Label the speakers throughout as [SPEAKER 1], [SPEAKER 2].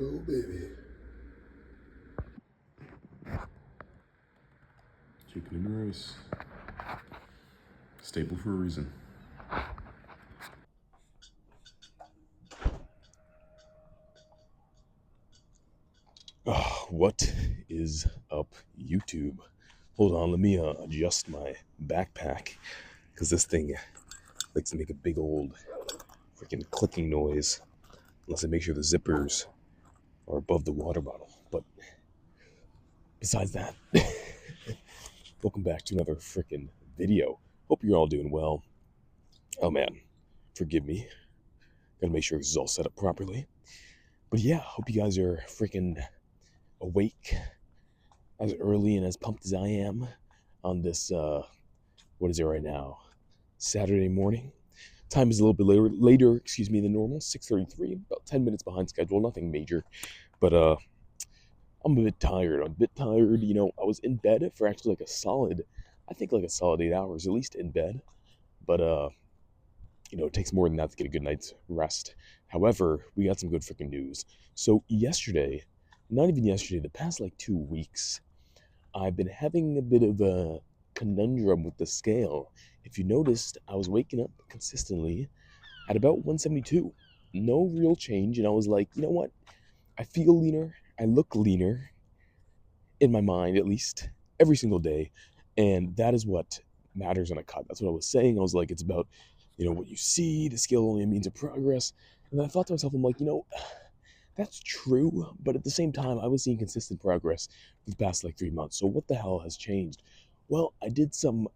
[SPEAKER 1] Oh, baby.
[SPEAKER 2] Chicken and rice. Staple for a reason. What is up, YouTube? Hold on, let me adjust my backpack because this thing likes to make a big old freaking clicking noise unless I make sure the zippers are above the water bottle. But besides that, welcome back to another freaking video. Hope you're all doing well. Oh man, forgive me. Gotta make sure this is all set up properly. But yeah, hope you guys are freaking awake as early and as pumped as I am on this, what is it right now? Saturday morning. Time is a little bit later, than normal, 6:33, about 10 minutes behind schedule, nothing major. But I'm a bit tired. I was in bed for actually like a solid, I think like a solid 8 hours, at least in bed. But it takes more than that to get a good night's rest. However, we got some good freaking news. So yesterday, not even yesterday, the past like 2 weeks, I've been having a bit of a conundrum with the scale. If you noticed, I was waking up consistently at about 172. No real change, and I was like, you know what? I feel leaner. I look leaner, in my mind at least, every single day. And that is what matters on a cut. That's what I was saying. I was like, it's about, what you see. The scale only means a progress. And then I thought to myself, I'm like, that's true. But at the same time, I was seeing consistent progress for the past like 3 months. So what the hell has changed? Well, I did some,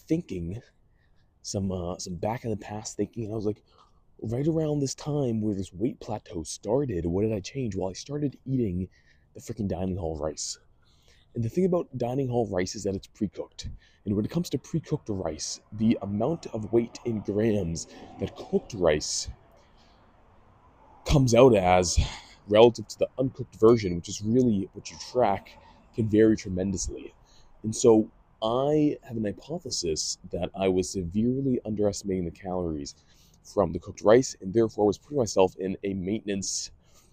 [SPEAKER 2] thinking, some back in the past thinking, and I was like, right around this time where this weight plateau started, what did I change? Well, I started eating the freaking dining hall rice. And the thing about dining hall rice is that it's pre-cooked. And when it comes to pre-cooked rice, the amount of weight in grams that cooked rice comes out as relative to the uncooked version, which is really what you track, can vary tremendously. And so I have an hypothesis that I was severely underestimating the calories from the cooked rice and therefore was putting myself in a maintenance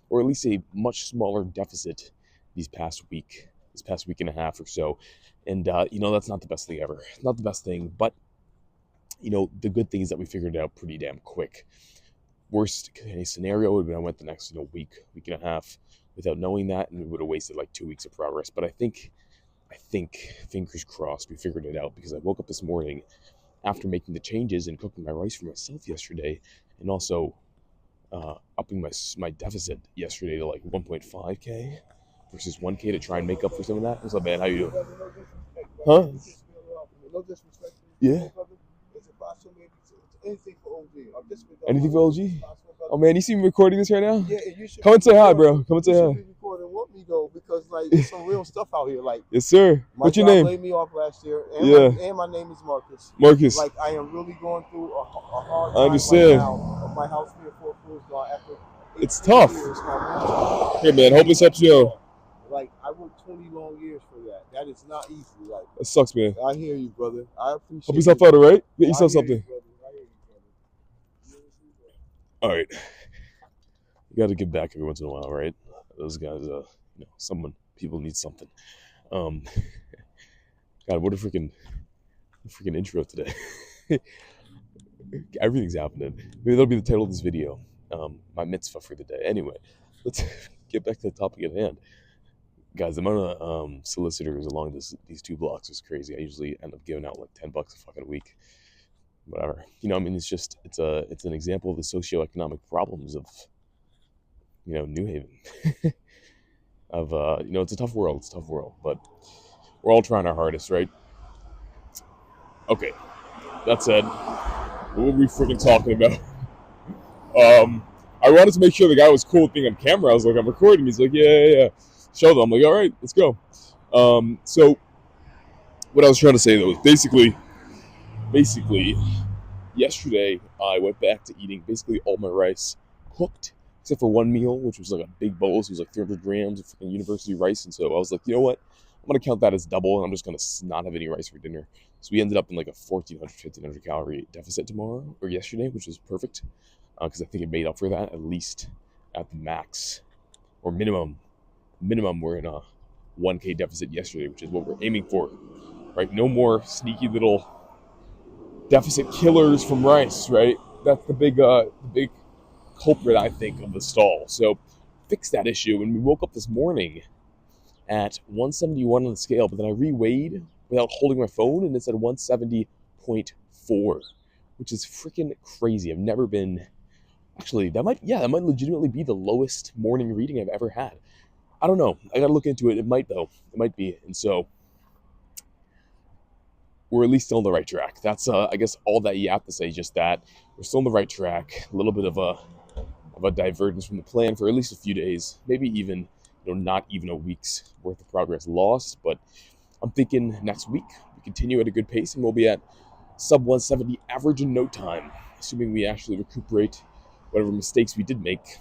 [SPEAKER 2] or at least a much smaller deficit this past week and a half or so. And that's not the best thing ever. Not the best thing, but the good thing is that we figured it out pretty damn quick. Worst case scenario would have been I went the next week and a half without knowing that, and we would have wasted like 2 weeks of progress. But I think fingers crossed we figured it out, because I woke up this morning after making the changes and cooking my rice for myself yesterday, and also upping my deficit yesterday to like 1.5k versus 1k to try and make up for some of that. What's up, man? How you doing? Huh?
[SPEAKER 1] No disrespect.
[SPEAKER 2] Yeah.
[SPEAKER 1] It's possible maybe anything for OG.
[SPEAKER 2] Anything for OG? Oh man, you see me recording this right now?
[SPEAKER 1] Yeah, and you should
[SPEAKER 2] come and say hi, bro. Come and say
[SPEAKER 1] you
[SPEAKER 2] hi.
[SPEAKER 1] should be recording with me though, because like there's some real stuff out here. Like
[SPEAKER 2] yes, sir.
[SPEAKER 1] my
[SPEAKER 2] What's your
[SPEAKER 1] job
[SPEAKER 2] name?
[SPEAKER 1] laid me off last year, and
[SPEAKER 2] Yeah.
[SPEAKER 1] my name is Marcus.
[SPEAKER 2] Marcus.
[SPEAKER 1] Like I am really going through a hard
[SPEAKER 2] I
[SPEAKER 1] time right
[SPEAKER 2] understand.
[SPEAKER 1] now of my house being foreclosed on after 18
[SPEAKER 2] It's tough.
[SPEAKER 1] years. My
[SPEAKER 2] Hey man, hope this helps you out.
[SPEAKER 1] Like I worked 20 long years for that. That is not easy. Like
[SPEAKER 2] That sucks, man.
[SPEAKER 1] I hear you, brother. I appreciate.
[SPEAKER 2] Hope yourself out, alright? Get yourself
[SPEAKER 1] I hear
[SPEAKER 2] something.
[SPEAKER 1] you, brother. I hear you, brother.
[SPEAKER 2] Alright. You gotta give back every once in a while, right? Those guys, people need something. God, what a freaking intro today. Everything's happening. Maybe that'll be the title of this video. My mitzvah for the day. Anyway, let's get back to the topic at hand. Guys, the amount of solicitors along these 2 blocks is crazy. I usually end up giving out like $10 a fucking week. Whatever. It's an example of the socioeconomic problems of New Haven. It's a tough world. But we're all trying our hardest, right? Okay. That said, what were we freaking talking about? I wanted to make sure the guy was cool with being on camera. I was like, I'm recording. He's like, yeah. Show them. I'm like, all right, let's go. So what I was trying to say though was basically, yesterday I went back to eating basically all my rice cooked, except for one meal, which was like a big bowl. So it was like 300 grams of freaking university rice. And so I was like, you know what? I'm going to count that as double, and I'm just going to not have any rice for dinner. So we ended up in like a 1,400 calorie deficit yesterday, which was perfect, because I think it made up for that at least at the max or minimum. Minimum, we're in a 1K deficit yesterday, which is what we're aiming for, right? No more sneaky little deficit killers from rice, right? That's the big culprit, I think, of the stall. So fix that issue. And we woke up this morning at 171 on the scale, but then I reweighed without holding my phone, and it's at 170.4, which is freaking crazy. I've never been. Actually, that might legitimately be the lowest morning reading I've ever had. I don't know. I gotta look into it. It might though. It might be. And so we're at least still on the right track. That's I guess all that you have to say. Just that we're still on the right track. A little bit of a divergence from the plan for at least a few days, maybe even not even a week's worth of progress lost. But I'm thinking next week we continue at a good pace and we'll be at sub 170 average in no time, assuming we actually recuperate whatever mistakes we did make.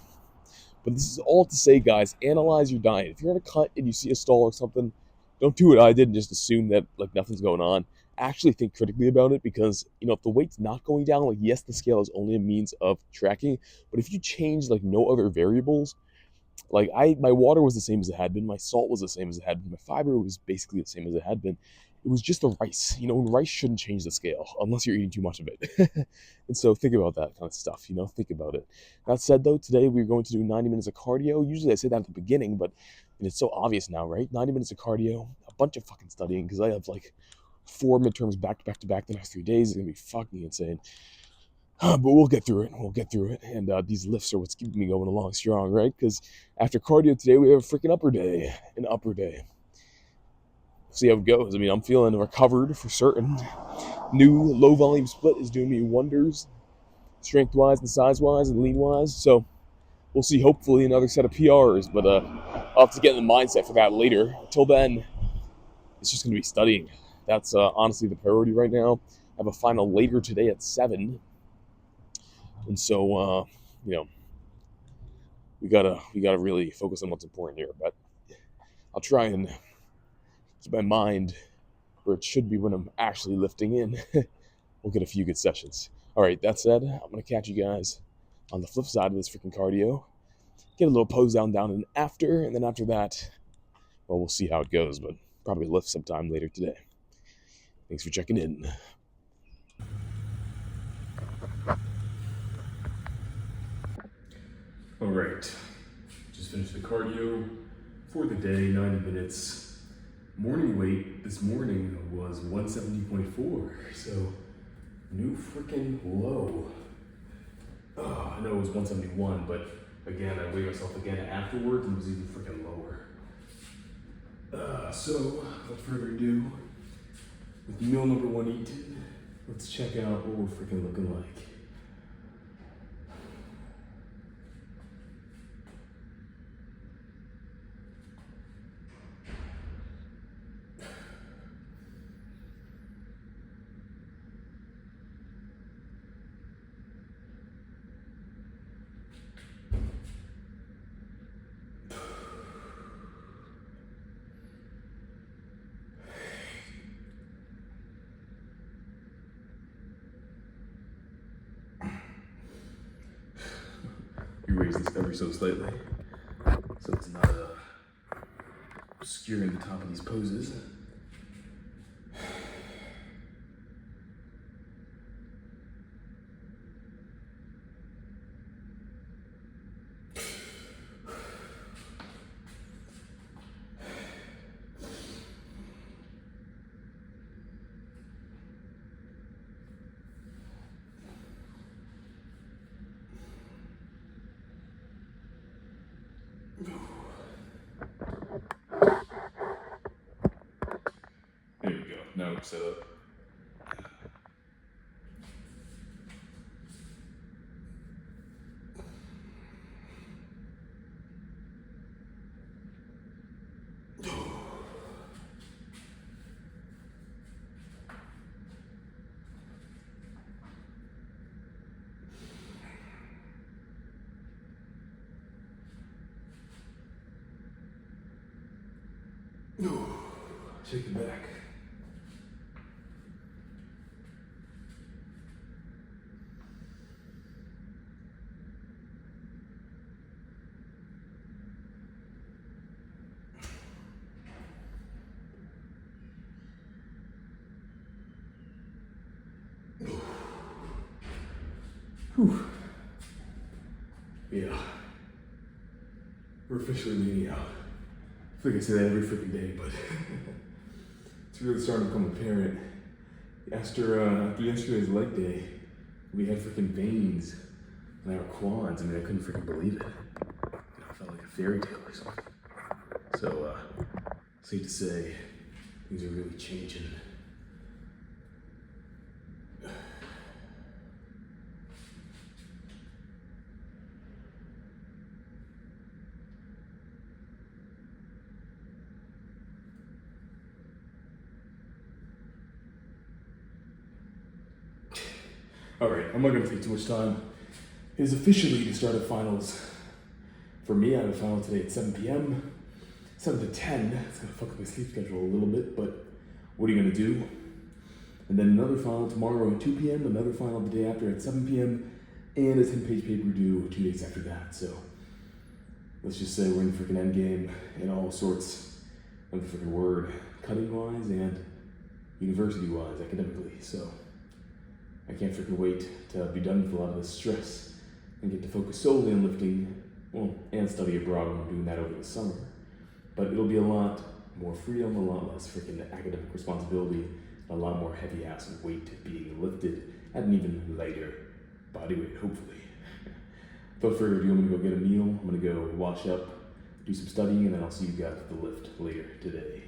[SPEAKER 2] But this is all to say, guys, analyze your diet. If you're in a cut and you see a stall or something, don't do what I did and just assume that like nothing's going on. Actually think critically about it, because if the weight's not going down, like yes, the scale is only a means of tracking, but if you change like no other variables, like my water was the same as it had been, my salt was the same as it had been, my fiber was basically the same as it had been. It was just the rice. And rice shouldn't change the scale unless you're eating too much of it. And so think about that kind of stuff, think about it. That said, though, today we're going to do 90 minutes of cardio. Usually I say that at the beginning, but it's so obvious now, right? 90 minutes of cardio, a bunch of fucking studying, because I have like 4 midterms back to back to back the next 3 days. It's going to be fucking insane. But we'll get through it. And these lifts are what's keeping me going along strong, right? Because after cardio today, we have a freaking upper day. See how it goes. I mean, I'm feeling recovered for certain. New low volume split is doing me wonders, strength wise and size wise and lean wise. So we'll see. Hopefully another set of PRs, but I'll have to get in the mindset for that later. Until then, it's just going to be studying. That's honestly the priority right now. I have a final later today at 7, and so we gotta really focus on what's important here. But I'll try and keep my mind where it should be when I'm actually lifting in. We'll get a few good sessions. All right, that said, I'm going to catch you guys on the flip side of this freaking cardio. Get a little pose down, and after, and then after that, well, we'll see how it goes, but probably lift sometime later today. Thanks for checking in. All right, just finished the cardio for the day, 90 minutes. Morning weight this morning was 170.4, so new freaking low. I know it was 171, but again, I weighed myself again afterwards and it was even freaking lower. So, without further ado, with meal number 1 eaten, let's check out what we're freaking looking like. You raise this ever so slightly, so it's not obscuring the top of these poses. There we go. Now it's set up. Shake it back. Whew. Yeah. We're officially leaning out. I feel like I say that every freaking day, but it's really starting to become apparent. After yesterday's leg day, we had freaking veins in our quads. I mean, I couldn't freaking believe it. It felt like a fairy tale or something. So, safe to say, things are really changing. Alright, I'm not gonna take too much time. It is officially the start of finals. For me, I have a final today at 7 p.m. 7 to 10. It's gonna fuck up my sleep schedule a little bit, but what are you gonna do? And then another final tomorrow at 2 p.m., another final the day after at 7 p.m., and a 10-page paper due 2 days after that. So let's just say we're in the freaking end game in all sorts of the freaking word, cutting-wise and university-wise, academically. So I can't freaking wait to be done with a lot of this stress and get to focus solely on lifting, well, and study abroad when I'm doing that over the summer. But it'll be a lot more freedom, a lot less freaking academic responsibility, a lot more heavy ass weight being lifted at an even lighter body weight, hopefully. Without further ado, I'm gonna go get a meal, I'm gonna go wash up, do some studying, and then I'll see you guys at the lift later today.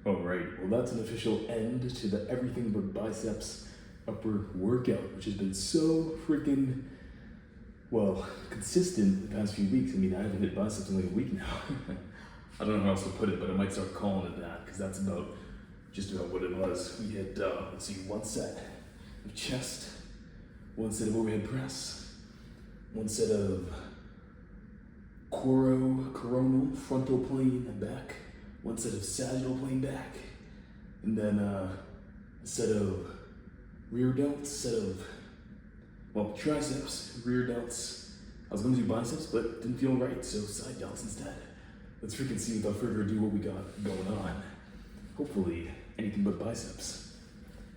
[SPEAKER 2] Alright, well that's an official end to the Everything But Biceps upper workout, which has been so freaking, well, consistent the past few weeks. I mean, I haven't hit biceps in like a week now. I don't know how else to put it, but I might start calling it that, because that's just about what it was. We had, let's see, one set of chest, one set of overhead press, one set of coronal, frontal plane and back, one set of sagittal plane back, and then a set of rear delts, set of, well, triceps, rear delts. I was gonna do biceps, but didn't feel right, so side delts instead. Let's freaking see without further ado what we got going on. Hopefully, anything but biceps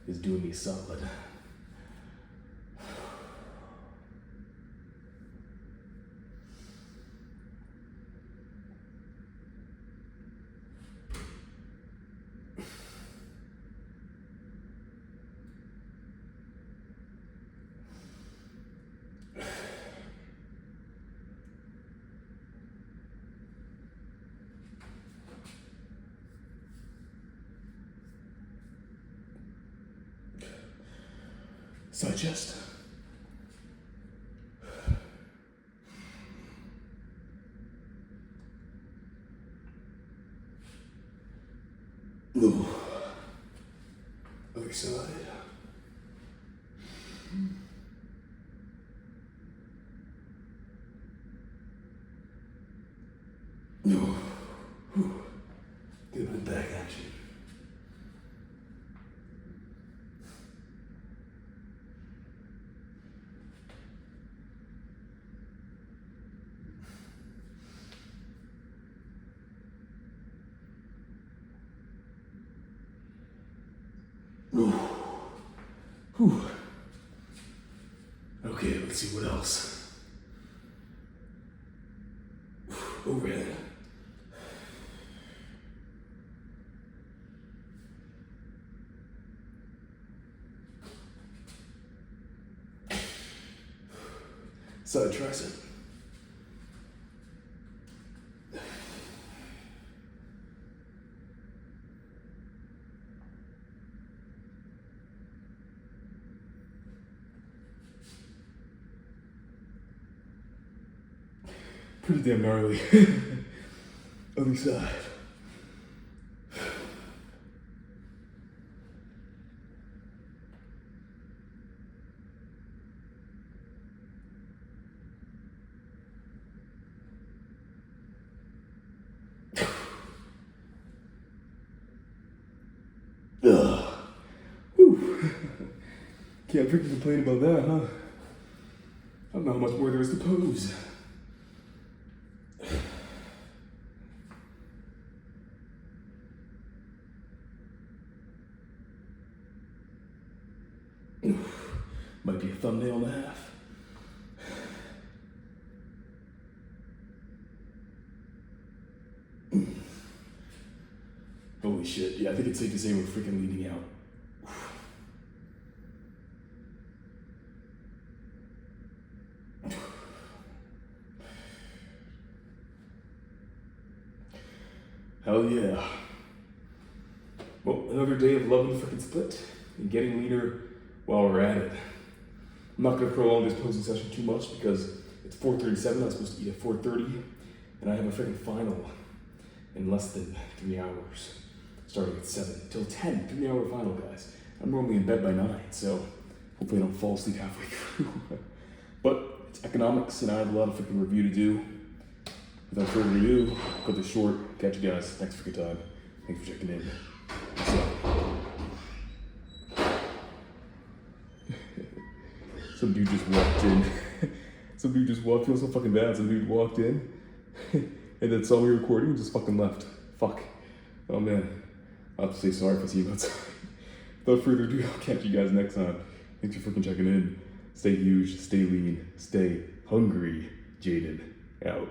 [SPEAKER 2] is doing me solid. Side chest. Ooh. Other side. No. Get a bit of back action. Whew. Okay, let's see what else. Overhead. Side tricep. Pretty damn gnarly. Other side. Whew. Can't freaking complain about that, huh? I don't know how much more there is to pose. Might be a thumbnail and a half. Holy shit, yeah, I think it's safe to say we're freaking leading out. Hell yeah. Well, another day of loving the freaking split and getting leaner while we're at it. I'm not gonna prolong this posing session too much because it's 4:37, I was supposed to eat at 4:30, and I have a freaking final in less than 3 hours, starting at 7 till 10, 3-hour final, guys. I'm normally in bed by 9, so hopefully I don't fall asleep halfway through. But it's economics, and I have a lot of freaking review to do. Without further ado, cut this short. Catch you guys next freaking time. Thanks for checking in. What's up? Some dude just walked in. Some dude just walked. I feel so fucking bad. Some dude walked in and then saw me recording and just fucking left. Fuck. Oh man. I'll have to say sorry if I see you outside. Without further ado, I'll catch you guys next time. Thanks for freaking checking in. Stay huge, stay lean, stay hungry. Jaden out.